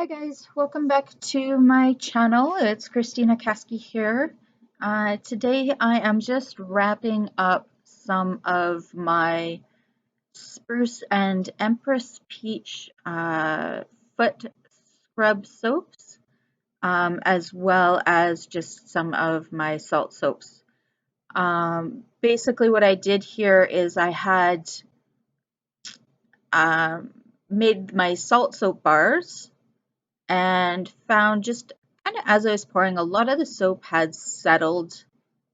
Hi guys, welcome back to my channel. It's Christina Kasky here. Today I am just wrapping up some of my Spruce and Empress Peach foot scrub soaps, as well as just some of my salt soaps. Basically what I did here is I had um, made my salt soap bars and found just kind of as I was pouring, a lot of the soap had settled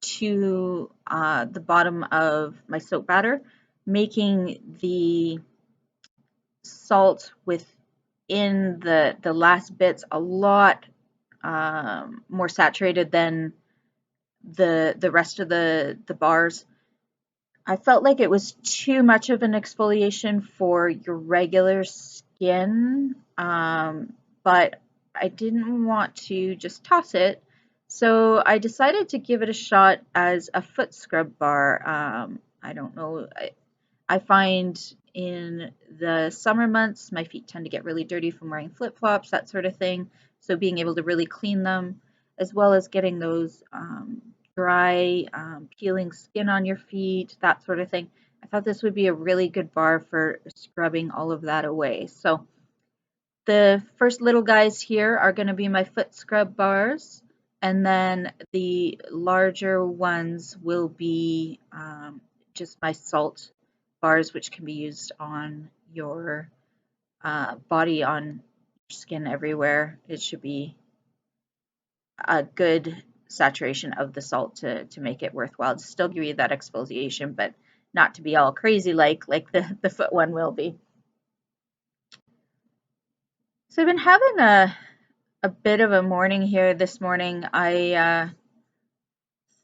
to the bottom of my soap batter, making the salt within the last bits a lot more saturated than the rest of the bars. I felt like it was too much of an exfoliation for your regular skin, but I didn't want to just toss it. So I decided to give it a shot as a foot scrub bar. I don't know. I find in the summer months, my feet tend to get really dirty from wearing flip-flops, that sort of thing. So being able to really clean them, as well as getting those dry, peeling skin on your feet, that sort of thing. I thought this would be a really good bar for scrubbing all of that away. So the first little guys here are going to be my foot scrub bars, and then the larger ones will be just my salt bars, which can be used on your body, on your skin, everywhere. It should be a good saturation of the salt to make it worthwhile, to still give you that exfoliation, but not to be all crazy like the foot one will be. So I've been having a bit of a morning here this morning. I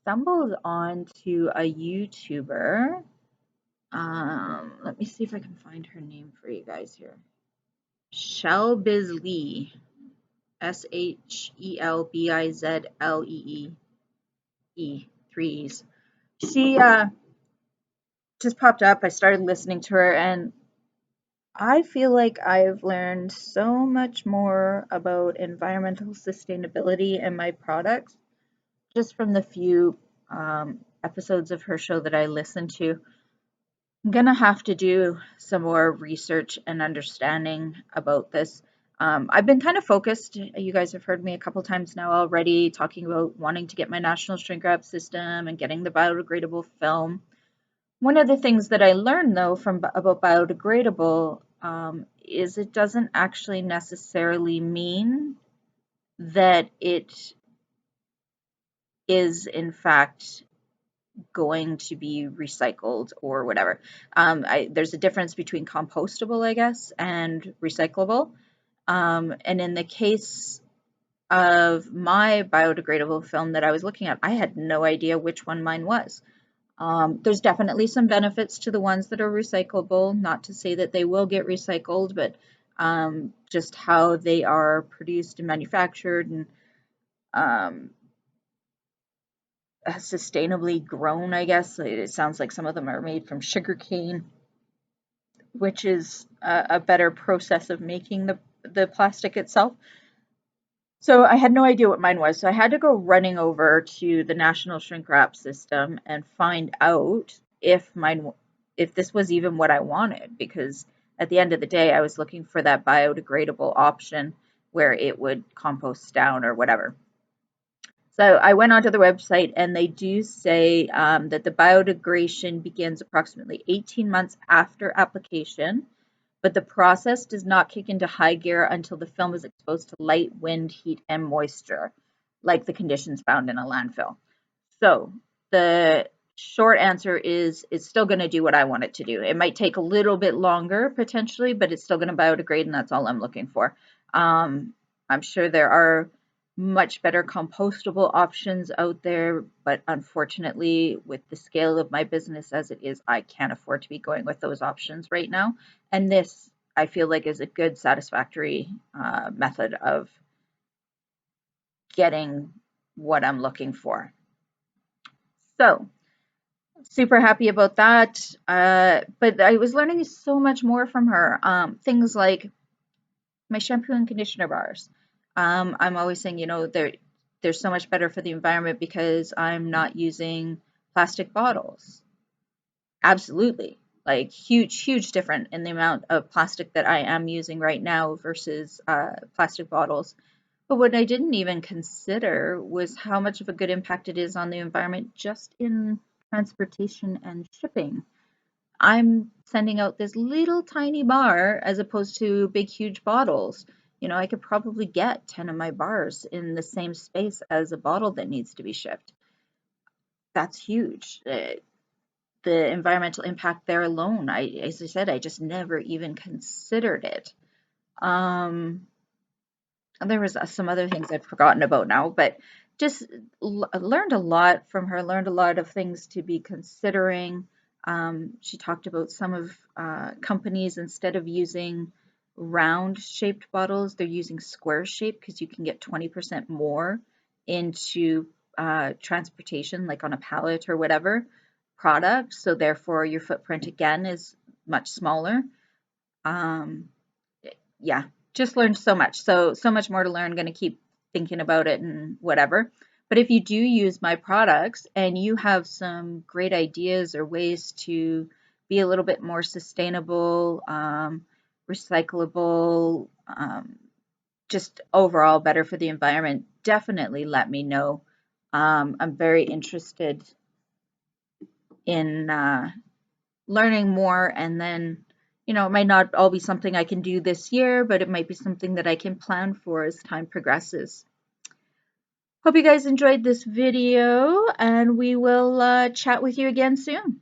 stumbled onto a YouTuber. Let me see if I can find her name for you guys here. Shelbizlee, Shelbizlee, 3 E's. She just popped up. I started listening to her, and I feel like I've learned so much more about environmental sustainability in my products just from the few episodes of her show that I listened to. I'm gonna have to do some more research and understanding about this. I've been kind of focused. You guys have heard me a couple times now already talking about wanting to get my national shrink wrap system and getting the biodegradable film. One of the things that I learned though about biodegradable is it doesn't actually necessarily mean that it is in fact going to be recycled or whatever. There's a difference between compostable, I guess, and recyclable. And in the case of my biodegradable film that I was looking at, I had no idea which one mine was. There's definitely some benefits to the ones that are recyclable, not to say that they will get recycled, but just how they are produced and manufactured and sustainably grown, I guess. It sounds like some of them are made from sugarcane, which is a better process of making the plastic itself. So I had no idea what mine was. So I had to go running over to the National Shrink Wrap System and find out if this was even what I wanted, because at the end of the day, I was looking for that biodegradable option where it would compost down or whatever. So I went onto the website, and they do say that the biodegradation begins approximately 18 months after application, but the process does not kick into high gear until the film is exposed to light, wind, heat, and moisture, like the conditions found in a landfill. So the short answer is it's still going to do what I want it to do. It might take a little bit longer potentially, but it's still going to biodegrade, and that's all I'm looking for. I'm sure there are much better compostable options out there, but unfortunately, with the scale of my business as it is, I can't afford to be going with those options right now. And this, I feel like, is a good, satisfactory method of getting what I'm looking for. So, super happy about that. But I was learning so much more from her. Things like my shampoo and conditioner bars. I'm always saying, they're so much better for the environment because I'm not using plastic bottles. Absolutely. Like huge, huge difference in the amount of plastic that I am using right now versus plastic bottles. But what I didn't even consider was how much of a good impact it is on the environment just in transportation and shipping. I'm sending out this little tiny bar as opposed to big, huge bottles. I could probably get 10 of my bars in the same space as a bottle that needs to be shipped. That's huge. The environmental impact there alone, as I said, I just never even considered it. And there was some other things I've forgotten about now, but just learned a lot from her, learned a lot of things to be considering. She talked about some of companies, instead of using round shaped bottles, they're using square shape because you can get 20% more into transportation, like on a pallet or whatever product. So therefore your footprint again is much smaller. Um, yeah, just learned so much. So much more to learn. Going to keep thinking about it and whatever. But if you do use my products and you have some great ideas or ways to be a little bit more sustainable, recyclable, just overall better for the environment, definitely let me know. I'm very interested in learning more, and then it might not all be something I can do this year, but it might be something that I can plan for as time progresses. Hope you guys enjoyed this video, and we will chat with you again soon.